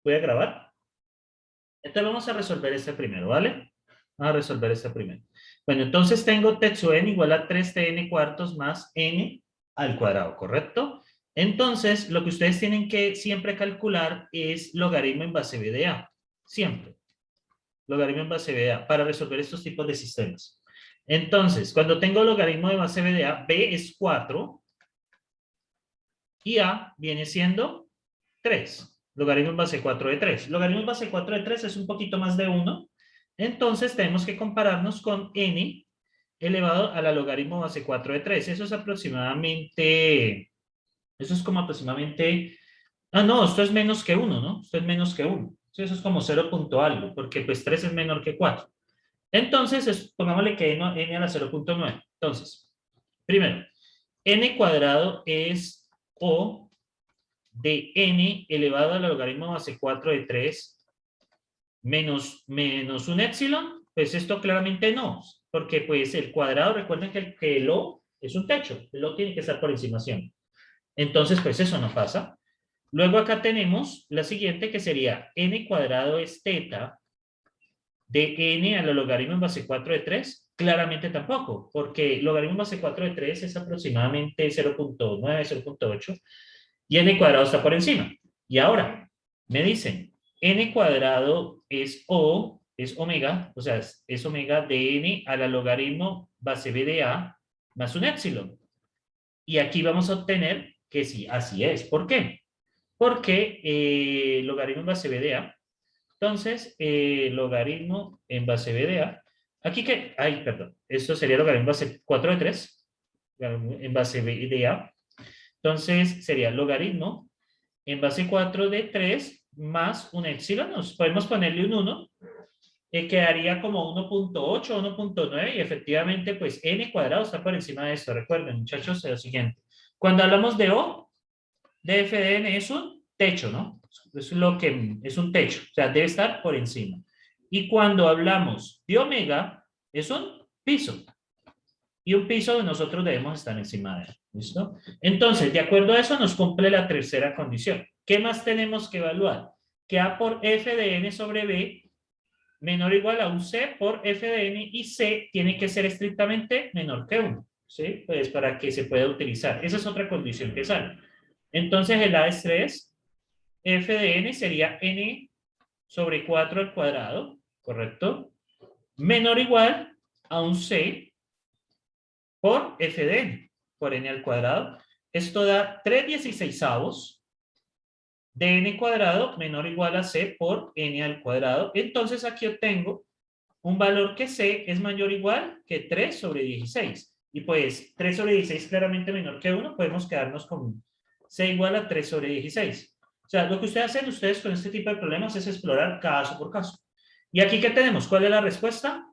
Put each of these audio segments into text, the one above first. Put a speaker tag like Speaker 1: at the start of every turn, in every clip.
Speaker 1: Voy a grabar. Entonces vamos a resolver este primero, ¿vale? Vamos a resolver este primero. Bueno, entonces tengo t sub n igual a 3tn cuartos más n al cuadrado, ¿correcto? Entonces, lo que ustedes tienen que siempre calcular es logaritmo en base b de a. Siempre. Logaritmo en base b de a para resolver estos tipos de sistemas. Entonces, cuando tengo logaritmo de base b de a, b es 4 y a viene siendo 3. Logaritmo en base 4 de 3. Logaritmo en base 4 de 3 es un poquito más de 1. Entonces tenemos que compararnos con n elevado a la logaritmo base 4 de 3. Eso es aproximadamente... Eso es como aproximadamente... Ah, no, esto es menos que 1, ¿no? Esto es menos que 1. Sí, eso es como 0 punto algo, porque pues 3 es menor que 4. Entonces, pongámosle que n a la 0.9. Entonces, primero, n cuadrado es o de n elevado al logaritmo base 4 de 3 menos un épsilon, pues esto claramente no, porque pues el cuadrado, recuerden que el O es un techo, el O tiene que estar por encima siempre. Entonces, pues eso no pasa. Luego acá tenemos la siguiente que sería n cuadrado es teta de n a la logaritmo en base 4 de 3, claramente tampoco, porque logaritmo en base 4 de 3 es aproximadamente 0.9, 0.8, y n cuadrado está por encima. Y ahora, me dicen, n cuadrado es o, es omega, o sea, es omega de n a la logaritmo base b de a más un épsilon. Y aquí vamos a obtener que sí, así es. ¿Por qué? Porque logaritmo en base b de a, entonces, logaritmo en base b de a, aquí que, ay, perdón, esto sería logaritmo en base 4 de 3, en base b de a, entonces sería logaritmo en base 4 de 3 más un épsilon, nos podemos ponerle un 1, quedaría como 1.8, 1.9 y efectivamente pues n cuadrado está por encima de esto. Recuerden muchachos, es lo siguiente. Cuando hablamos de O, de f de n es un techo, ¿no? Es lo que es un techo, o sea, debe estar por encima. Y cuando hablamos de omega, es un piso. Y un piso nosotros debemos estar encima de él. ¿Listo? Entonces, de acuerdo a eso, nos cumple la tercera condición. ¿Qué más tenemos que evaluar? Que A por f de n sobre b menor o igual a un c por f de n y c tiene que ser estrictamente menor que 1. ¿Sí? Pues para que se pueda utilizar. Esa es otra condición que sale. Entonces, el A es 3, f de n sería n sobre 4 al cuadrado, ¿correcto? Menor o igual a un c por f de n, por n al cuadrado. Esto da 3/16 de n cuadrado menor o igual a c por n al cuadrado. Entonces aquí obtengo un valor que c es mayor o igual que 3 sobre 16. Y pues 3 sobre 16 claramente menor que 1, podemos quedarnos con c igual a 3 sobre 16. O sea, lo que ustedes con este tipo de problemas es explorar caso por caso. Y aquí, ¿qué tenemos? ¿Cuál es la respuesta?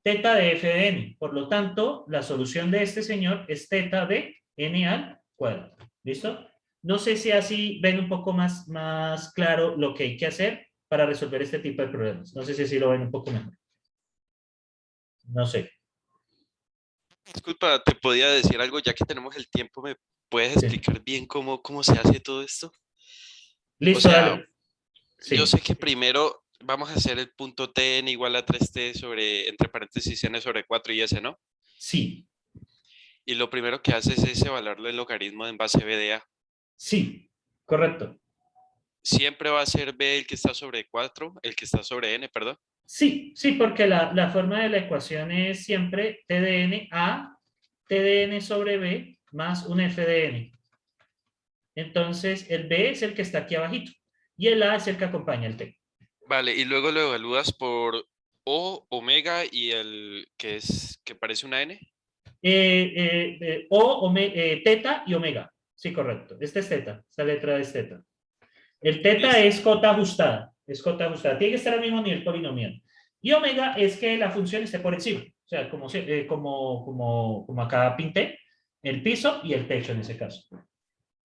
Speaker 1: Teta de f de n. Por lo tanto, la solución de este señor es teta de n al cuadrado. ¿Listo? No sé si así ven un poco más claro lo que hay que hacer para resolver este tipo de problemas. No sé si así lo ven un poco mejor. No sé.
Speaker 2: Disculpa, ¿te podía decir algo? Ya que tenemos el tiempo, ¿me puedes
Speaker 1: Sí.
Speaker 2: explicar bien cómo se hace todo esto? O
Speaker 1: Listo,
Speaker 2: sea,
Speaker 1: dale.
Speaker 2: yo
Speaker 1: Sí.
Speaker 2: sé que primero vamos a hacer el punto Tn igual a 3t sobre, entre paréntesis, n sobre 4 y s, ¿no?
Speaker 1: Sí.
Speaker 2: Y lo primero que haces es evaluar el logaritmo en base b de a.
Speaker 1: Sí. Correcto.
Speaker 2: Siempre va a ser b el que está sobre 4, el que está sobre n, perdón.
Speaker 1: Sí, sí, porque la forma de la ecuación es siempre t de n a t de n sobre b más un f de n. Entonces, el b es el que está aquí abajito y el a es el que acompaña el t.
Speaker 2: Vale, y luego lo evalúas por o, omega y el que parece una n.
Speaker 1: Teta y omega. Sí, correcto. Este es teta. Esta letra es teta. El teta
Speaker 2: Listo.
Speaker 1: es cota ajustada. Es cota ajustada. Tiene que estar al mismo nivel polinomial. Y omega es que la función esté por encima. O sea, como acá pinté, el piso y el techo en ese caso.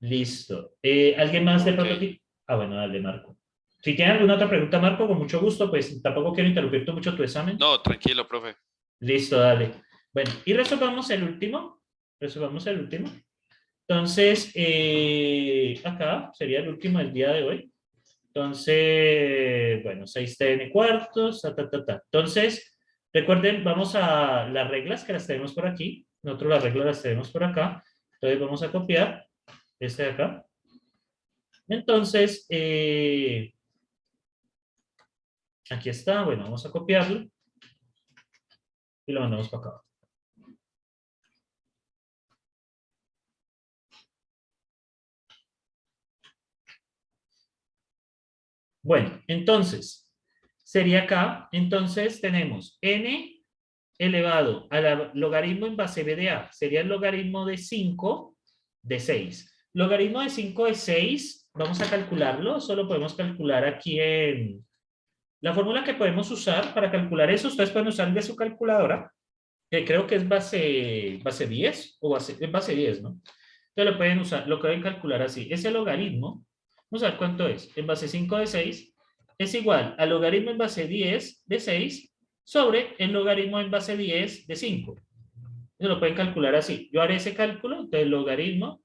Speaker 1: Listo. ¿Alguien más de
Speaker 2: Ok.
Speaker 1: pronto? Ah, bueno, dale, Marco. Si tienes alguna otra pregunta, Marco, con mucho gusto, pues tampoco quiero interrumpirte mucho tu examen.
Speaker 2: No, tranquilo, profe.
Speaker 1: Listo, dale. Bueno, y resolvamos el último. Resolvamos el último. Entonces, acá sería el último del día de hoy. Entonces, bueno, 6t n cuartos, ta, ta, ta, ta. Entonces, recuerden, vamos a las reglas que las tenemos por aquí. Nosotros las reglas las tenemos por acá. Entonces, vamos a copiar este de acá. Entonces, aquí está. Bueno, vamos a copiarlo y lo mandamos para acá. Bueno, entonces, sería acá. Entonces, tenemos n elevado al logaritmo en base b de a. Sería el logaritmo de 5 de 6. Logaritmo de 5 de 6, vamos a calcularlo. Eso lo podemos calcular aquí en la fórmula que podemos usar para calcular eso. Ustedes pueden usar de su calculadora, que creo que es base 10 o base 10, ¿no? Entonces lo pueden usar, lo pueden calcular así. Ese logaritmo, vamos a ver cuánto es. En base 5 de 6 es igual al logaritmo en base 10 de 6 sobre el logaritmo en base 10 de 5. Eso lo pueden calcular así. Yo haré ese cálculo, entonces logaritmo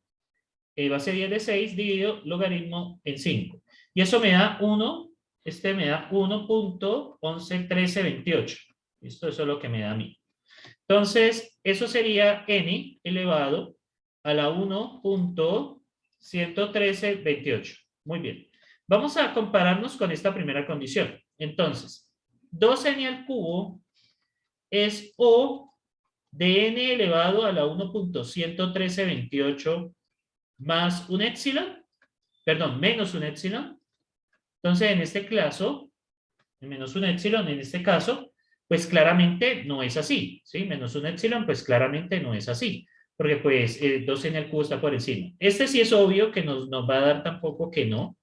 Speaker 1: base 10 de 6 dividido logaritmo en 5. Y eso me da 1, me da 1.111328. Esto eso es lo que me da a mí. Entonces, eso sería n elevado a la 1.11328. Muy bien. Vamos a compararnos con esta primera condición. Entonces, 2n al cubo es O de n elevado a la 1.11328 más un épsilon, perdón, menos un épsilon. Entonces, en este caso, menos un épsilon, en este caso, pues claramente no es así, ¿sí? Menos un épsilon, pues claramente no es así, porque pues 2n al cubo está por encima. Este sí es obvio que nos va a dar tampoco que no,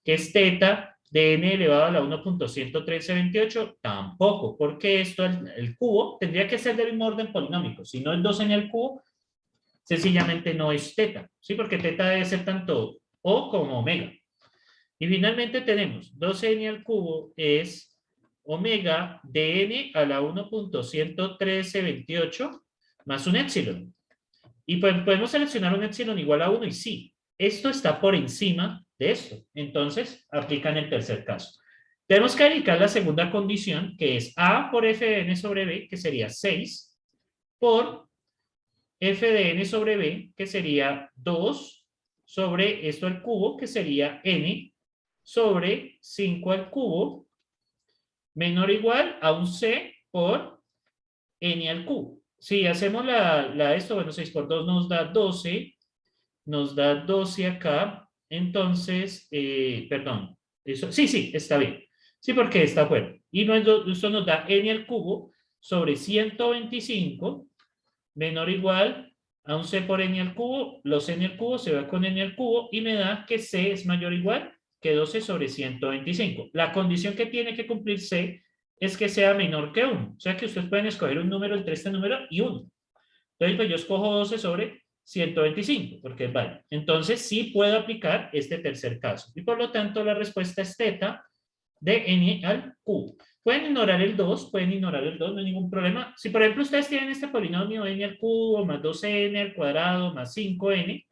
Speaker 1: que es teta de n elevado a la 1.11328, tampoco, porque esto, el cubo, tendría que ser del mismo orden polinómico. Si no es 2n al cubo, sencillamente no es teta, ¿sí? Porque teta debe ser tanto o como omega. Y finalmente tenemos 2n al cubo es omega de n a la 1.11328 más un épsilon. Y pues podemos seleccionar un epsilon igual a 1 y sí, esto está por encima de esto. Entonces, aplican el tercer caso. Tenemos que aplicar la segunda condición, que es A por f de n sobre b, que sería 6, por f de n sobre b, que sería 2 sobre esto al cubo, que sería n sobre 5 al cubo, menor o igual a un c por n al cubo. Si hacemos esto, bueno, 6 por 2 nos da 12 acá, entonces, perdón, eso, sí, está bien. Sí, porque está fuera. Y esto nos da n al cubo sobre 125 menor o igual a un c por n al cubo, los n al cubo se va con n al cubo y me da que c es mayor o igual que 12 sobre 125. La condición que tiene que cumplir c es que sea menor que 1. O sea que ustedes pueden escoger un número entre este número y 1. Entonces, pues yo escojo 12 sobre 125, porque es válido. Entonces, sí puedo aplicar este tercer caso. Y por lo tanto, la respuesta es teta de n al cubo. Pueden ignorar el 2, no hay ningún problema. Si, por ejemplo, ustedes tienen este polinomio n al cubo más 2n al cuadrado más 5n,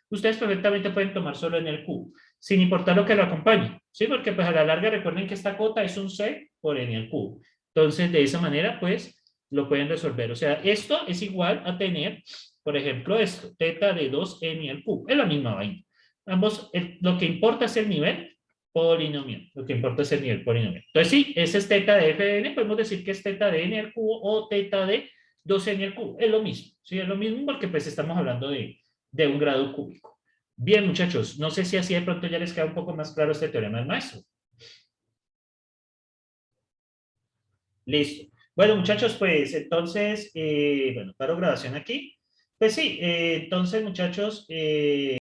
Speaker 1: ustedes perfectamente pueden tomar solo n al cubo, sin importar lo que lo acompañe. ¿Sí? Porque pues a la larga recuerden que esta cota es un c por n al cubo. Entonces, de esa manera, pues, lo pueden resolver. O sea, esto es igual a tener, por ejemplo, esto, teta de 2n al cubo. Es la misma vaina. Ambos, lo que importa es el nivel polinomial. Lo que importa es el nivel polinomial. Entonces, sí, ese es teta de f de n. Podemos decir que es teta de n al cubo o teta de 2n al cubo. Es lo mismo. Sí, es lo mismo porque pues estamos hablando de un grado cúbico. Bien, muchachos. No sé si así de pronto ya les queda un poco más claro este teorema del maestro. Listo. Bueno, muchachos, pues entonces, bueno, paro grabación aquí. Pues sí, entonces, muchachos,